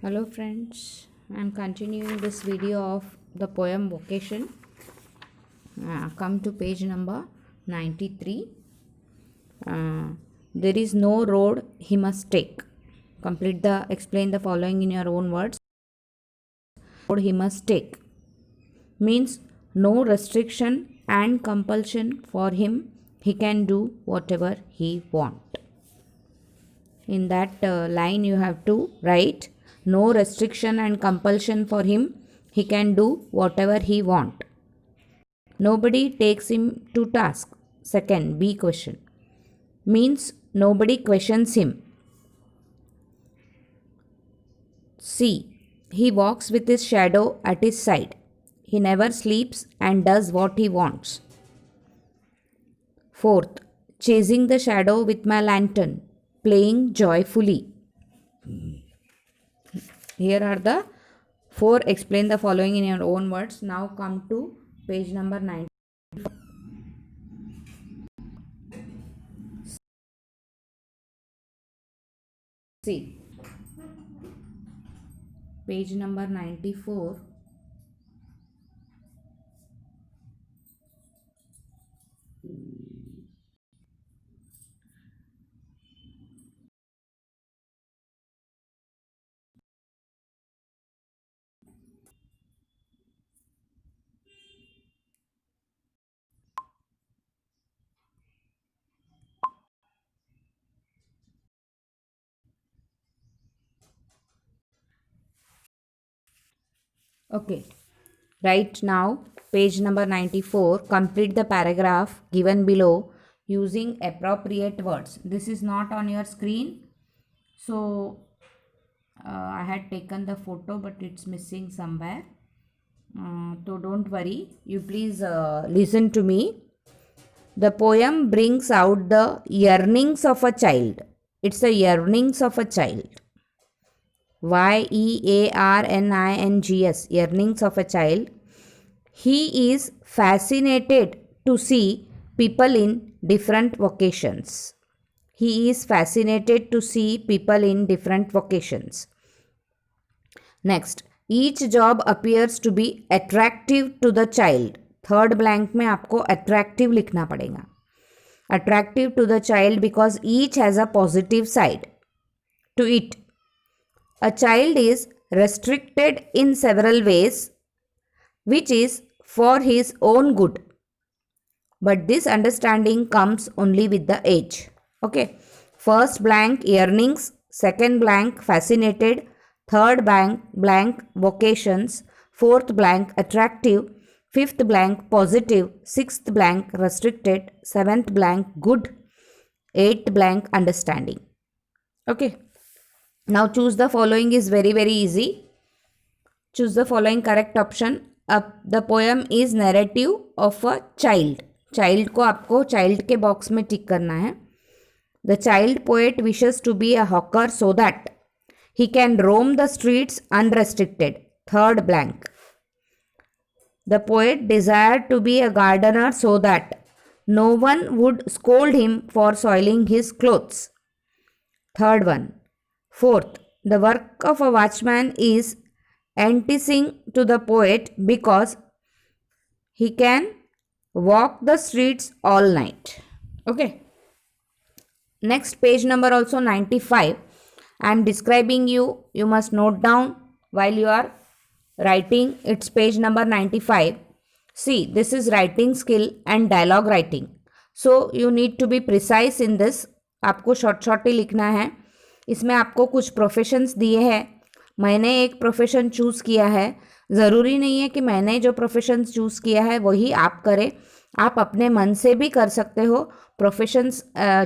Hello friends, I am continuing this video of the poem Vocation. Come to page number 93. There is no road he must take. Explain the following in your own words. Road he must take means no restriction and compulsion for him. He can do whatever he want. In that line you have to write no restriction and compulsion for him. He can do whatever he want. Nobody takes him to task. Second, B question. Means nobody questions him. C. He walks with his shadow at his side. He never sleeps and does what he wants. Fourth, chasing the shadow with my lantern, playing joyfully. Here are the four. Explain the following in your own words. Now come to page number 9. See, page number 94. Okay. Right now, page number 94, complete the paragraph given below using appropriate words. This is not on your screen. So, I had taken the photo but it's missing somewhere. So, don't worry. You please listen to me. The poem brings out the yearnings of a child. It's the yearnings of a child. Yearnings, yearnings of a child. He is fascinated to see people in different vocations. He is fascinated to see people in different vocations. Next, each job appears to be attractive to the child. Third blank में आपको attractive लिखना पड़ेगा. Attractive to the child because each has a positive side to it. A child is restricted in several ways, which is for his own good. But this understanding comes only with the age. Okay. First blank yearnings, second blank fascinated, third blank vocations, fourth blank attractive, fifth blank positive, sixth blank restricted, seventh blank good, eighth blank understanding. Okay. Now choose the following is very easy. Choose the following correct option. The poem is narrative of a child. Child को आपको child के box में tick करना है. The child poet wishes to be a hawker so that he can roam the streets unrestricted. Third blank. The poet desired to be a gardener so that no one would scold him for soiling his clothes. Third one. Fourth, the work of a watchman is enticing to the poet because he can walk the streets all night. Okay. Next page number also 95. I am describing you. You must note down while you are writing. It's page number 95. See, this is writing skill and dialogue writing. So you need to be precise in this. आपको short ही लिखना है. इसमें आपको कुछ professions दिए हैं. मैंने एक प्रोफेशन चूज़ किया है. ज़रूरी नहीं है कि मैंने जो प्रोफेशन चूज़ किया है वही आप करें. आप अपने मन से भी कर सकते हो. प्रोफेशंस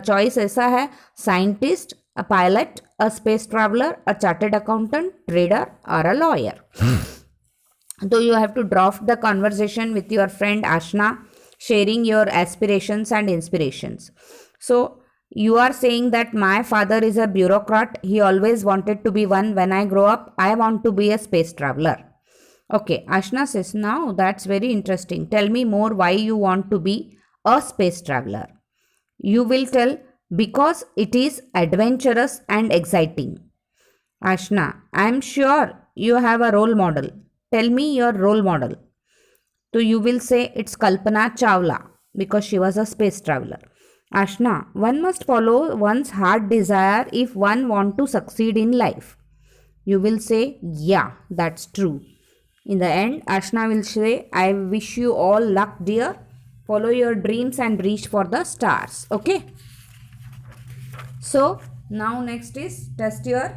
चॉइस ऐसा है: scientist, a pilot, a space traveller, a chartered accountant, trader और a lawyer. So you have to draft the conversation with your friend Ashna, sharing your aspirations and inspirations. So you are saying that my father is a bureaucrat. He always wanted to be one. When I grow up, I want to be a space traveler. Okay, Ashna says, now that's very interesting. Tell me more why you want to be a space traveler. You will tell, because it is adventurous and exciting. Ashna, I am sure you have a role model. Tell me your role model. So you will say it's Kalpana Chawla because she was a space traveler. Ashna, one must follow one's heart desire if one want to succeed in life. You will say, yeah, that's true. In the end, Ashna will say, I wish you all luck, dear. Follow your dreams and reach for the stars. Okay. So, now next is test your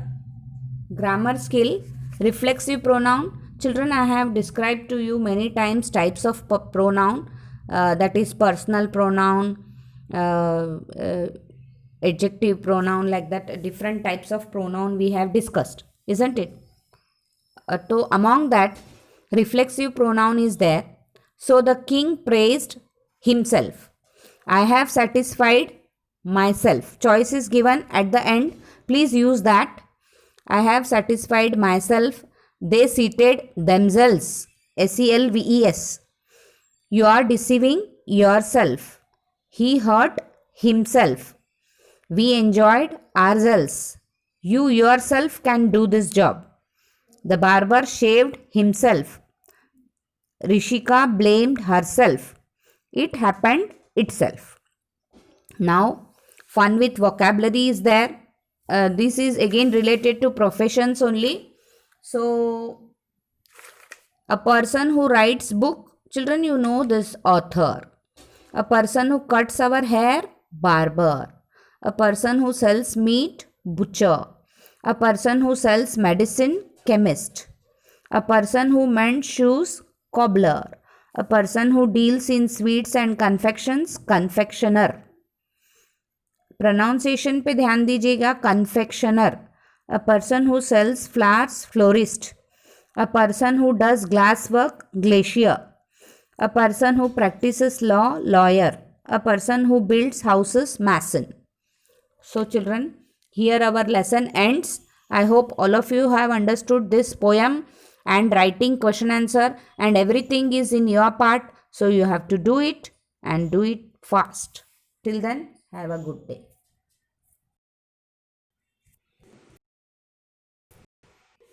grammar skill. Reflexive pronoun. Children, I have described to you many times types of pronoun. That is personal pronoun, adjective pronoun, like that. Different types of pronoun we have discussed, isn't it? So among that, reflexive pronoun is there. So the king praised himself. I have satisfied myself. Choice is given at the end. Please use that. I have satisfied myself. They seated themselves. selves. You are deceiving yourself. He hurt himself. We enjoyed ourselves. You yourself can do this job. The barber shaved himself. Rishika blamed herself. It happened itself. Now, fun with vocabulary is there. This is again related to professions only. So, a person who writes book, children, you know this author. A person who cuts our hair, barber. A person who sells meat, butcher. A person who sells medicine, chemist. A person who mends shoes, cobbler. A person who deals in sweets and confections, confectioner. Pronunciation पे ध्यान दीजिएगा. confectioner. A person who sells flowers, florist. A person who does glass work, glacier. A person who practices law, lawyer. A person who builds houses, mason. So children, here our lesson ends. I hope all of you have understood this poem and writing question answer, and everything is in your part. So you have to do it and do it fast. Till then, have a good day.